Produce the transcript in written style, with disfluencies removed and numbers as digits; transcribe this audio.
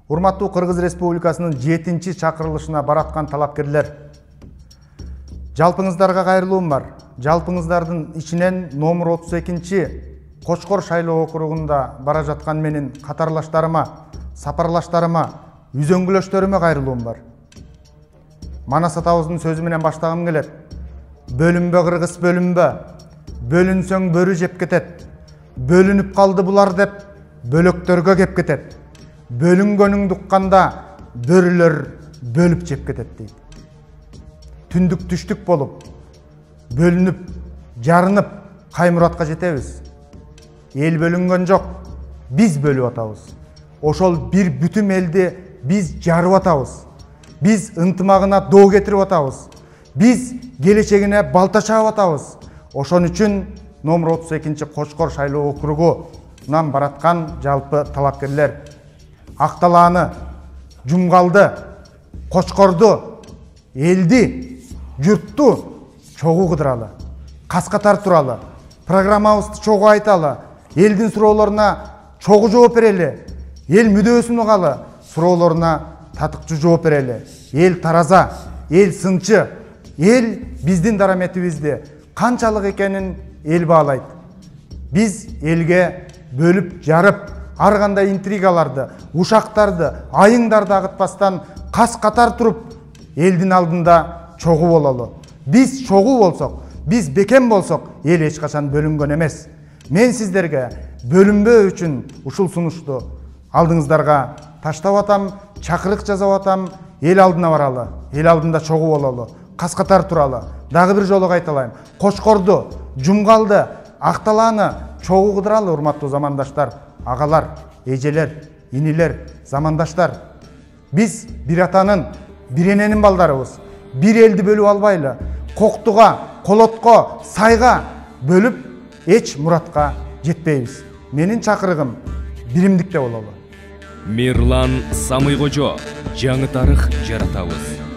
Урматтуу Кыргыз Республикасынын 7-чи чакырылышына бараткан талапкерлер. Жалпыңыздарга кайрылуум бар. Жалпыңыздардын ичинен номер 32-чи Кочкор шайлоо округунда бара жаткан менин катарлаштарыма, сапарлаштарыма, үзөңгүлөштөрүмө кайрылуум бар. Манас атабыздын сөзү менен баштагым келет. Бөлүнбө кыргыз бөлүнбө, бөлүнсөң бөрү жеп кетет. Бөлүнүп калды булар деп бөлөктөргө кеп кетет. Бөлүнгөнүңдү укканда бөрүлөр бөлүп жеп кетет дейт. Түндүк түштүк болуп, бөлүнүп, жарынып, каймуратка жетебиз. Эл бөлүнгөн жок, биз бөлүп атабыз. Ошол бир бүтүм элди биз жарып атабыз. Биз ынтымагына доо кетирип атабыз. Биз келечегине балта чаап атабыз. Ошон үчүн номер 32-чи Кочкор шайлоо округунан бараткан жалпы талапкерлер Акталааны, Жумгалды, Кочкорду, элди, журтту чогуу кыдыралы, каска тартуралы, программабызды чогуу айталы, элдин суроолоруна чогуу жооп берели, эл мүдөөсүн угалы, суроолоруна татыкчуу жооп берели. Эл тараза, эл сынчы, эл биздин дараметибизди канчалык экенин эл баалайт. Биз элге бөлүп, жарып, ар кандай интригаларды, ушактарды, айыңдарды агытпастан кас катар туруп, элдин алдында чогуу бололу. Биз чогуу болсок, биз бекем болсок, эл эч качан бөлүнгөн эмес. Мен сиздерге бөлүнбөө үчүн ушул сунушту алдыңыздарга таштап атам, чакырык жасап атам, эл алдына баралы, эл алдында чогуу бололу, кас катар туралы. Дагы бир жолу кайталайм. Кочкорду, Жумгалды, Акталааны чогуу кыдыралы, урматтуу замандаштар, агалар, эжелер, инилер, замандаштар. Биз бир атанын, бир эненин балдарыбыз. Бир элди бөлүп албайлы. Коктуга, колотко, сайга бөлүп эч муратка жетпейбиз. Менин чакырыгым биримдикте бололу. Мирлан Самыйкожо, жаңы тарых жаратабыз.